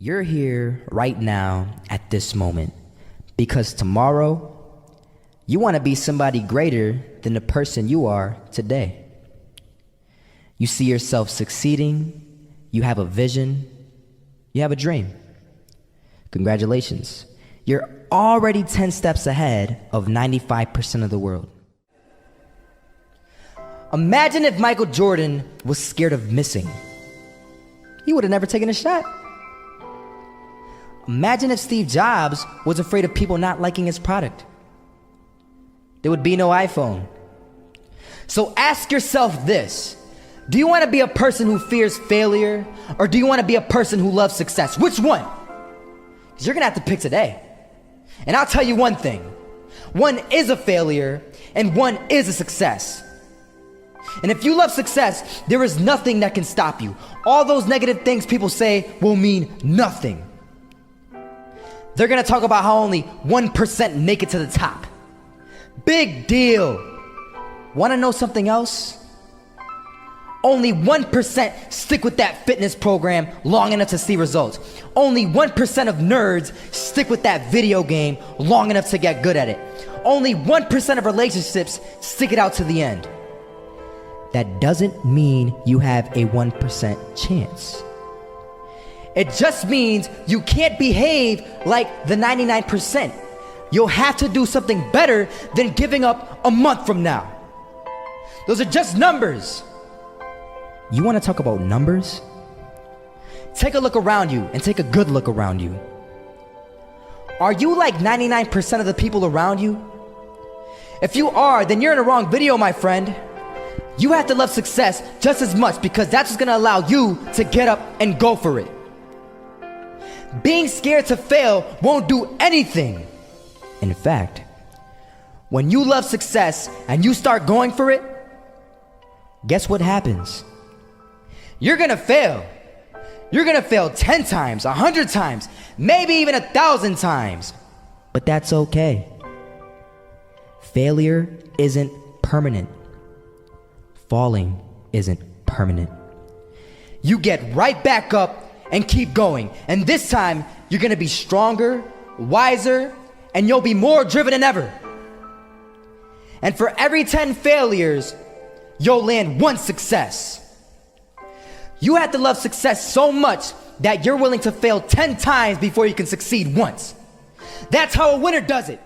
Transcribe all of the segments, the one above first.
You're here right now at this moment because tomorrow you want to be somebody greater than the person you are today. You see yourself succeeding, you have a vision, you have a dream. Congratulations. You're already 10 steps ahead of 95% of the world. Imagine if Michael Jordan was scared of missing. He would have never taken a shot. Imagine if Steve Jobs was afraid of people not liking his product. There would be no iPhone. So ask yourself this: do you want to be a person who fears failure, or do you want to be a person who loves success? Which one? Because you're gonna have to pick today. And I'll tell you one thing: one is a failure and one is a success. And if you love success, there is nothing that can stop you. All those negative things people say will mean nothing. They're gonna talk about how only 1% make it to the top. Big deal. Wanna know something else? Only 1% stick with that fitness program long enough to see results. Only 1% of nerds stick with that video game long enough to get good at it. Only 1% of relationships stick it out to the end. That doesn't mean you have a 1% chance. It just means you can't behave like the 99%. You'll have to do something better than giving up a month from now. Those are just numbers. You want to talk about numbers? Take a look around you and take a good look around you. Are you like 99% of the people around you? If you are, then you're in the wrong video, my friend. You have to love success just as much because that's what's gonna allow you to get up and go for it. Being scared to fail won't do anything. In fact, when you love success and you start going for it, guess what happens? You're gonna fail. You're gonna fail 10 times, 100 times, maybe even 1,000 times. But that's okay. Failure isn't permanent. Falling isn't permanent. You get right back up and keep going. And this time, you're gonna be stronger, wiser, and you'll be more driven than ever. And for every 10 failures, you'll land one success. You have to love success so much that you're willing to fail 10 times before you can succeed once. That's how a winner does it.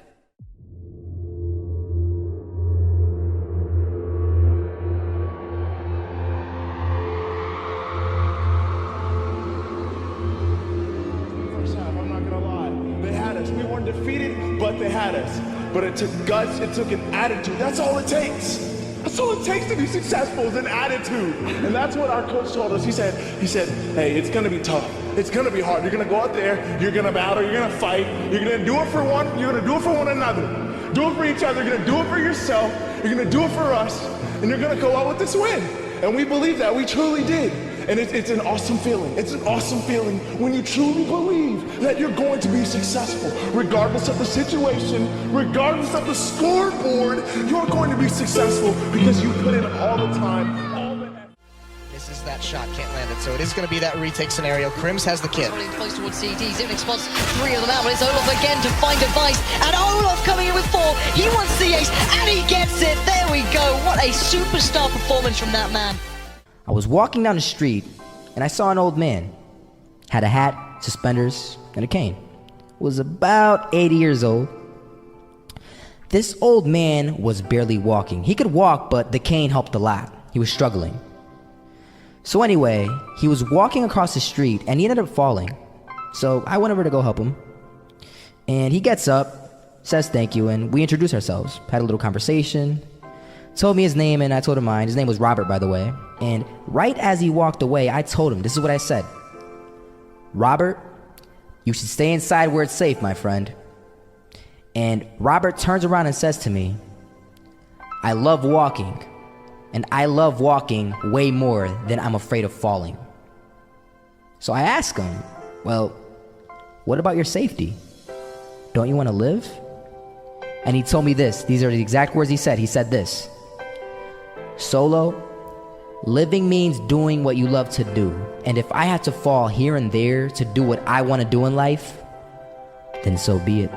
Defeated, but they had us. But it took guts, it took an attitude. That's all it takes. That's all it takes to be successful is an attitude. And that's what our coach told us. He said, hey, it's gonna be tough. It's gonna be hard. You're gonna go out there, you're gonna battle, you're gonna fight, you're gonna do it for one, you're gonna do it for one another. Do it for each other, you're gonna do it for yourself, you're gonna do it for us, and you're gonna go out with this win. And we believe that, we truly did. And it's an awesome feeling. It's an awesome feeling when you truly believe that you're going to be successful. Regardless of the situation, regardless of the scoreboard, you're going to be successful because you put in all the time, all the effort. This is that shot, can't land it. So it is going to be that retake scenario. Crims has the kid. Close towards CT. Zivnik spots 3 of them out, but it's Olof again to find a vice. And Olof coming in with 4. He wants the ace, and he gets it. There we go. What a superstar performance from that man. I was walking down the street and I saw an old man. Had a hat, suspenders, and a cane. Was about 80 years old. This old man was barely walking. He could walk, but the cane helped a lot. He was struggling. So anyway, he was walking across the street and he ended up falling. So I went over to go help him. And he gets up, says thank you, and we introduced ourselves. Had a little conversation. Told me his name and I told him mine. His name was Robert, by the way. And right as he walked away, I told him, this is what I said. Robert, you should stay inside where it's safe, my friend. And Robert turns around and says to me, I love walking. And I love walking way more than I'm afraid of falling. So I asked him, well, what about your safety? Don't you want to live? And he told me this. These are the exact words he said. He said this: Solo, Living means doing what you love to do. And if I have to fall here and there to do what I want to do in life, then so be it.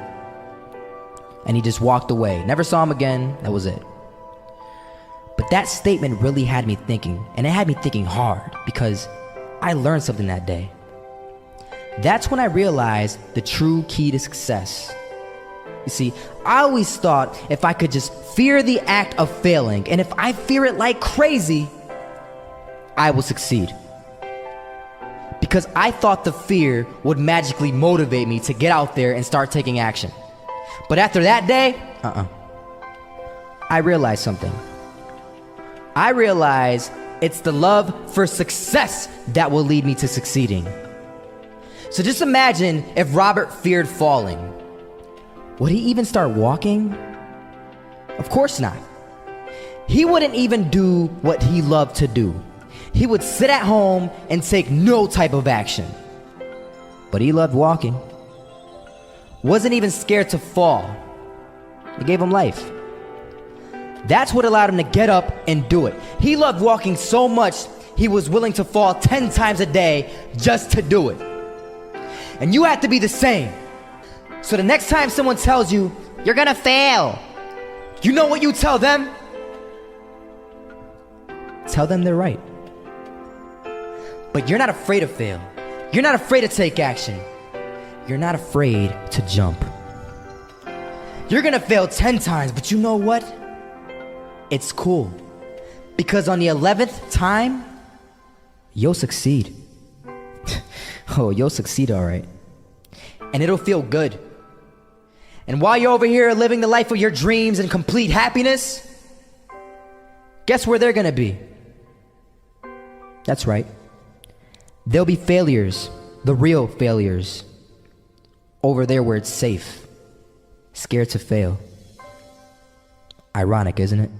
And he just walked away. Never saw him again. That was it. But that statement really had me thinking, and it had me thinking hard because I learned something that day. That's when I realized the true key to success. You see, I always thought if I could just fear the act of failing, and if I fear it like crazy, I will succeed. Because I thought the fear would magically motivate me to get out there and start taking action. But after that day, I realized something. I realized it's the love for success that will lead me to succeeding. So just imagine if Robert feared falling. Would he even start walking? Of course not. He wouldn't even do what he loved to do. He would sit at home and take no type of action. But he loved walking. Wasn't even scared to fall. It gave him life. That's what allowed him to get up and do it. He loved walking so much, he was willing to fall 10 times a day just to do it. And you have to be the same. So the next time someone tells you, you're gonna fail, you know what you tell them? Tell them they're right. But you're not afraid to fail. You're not afraid to take action. You're not afraid to jump. You're gonna fail 10 times, but you know what? It's cool. Because on the 11th time, you'll succeed. Oh, you'll succeed all right. And it'll feel good. And while you're over here living the life of your dreams and complete happiness, guess where they're gonna be? That's right. They'll be failures, the real failures, over there where it's safe, scared to fail. Ironic, isn't it?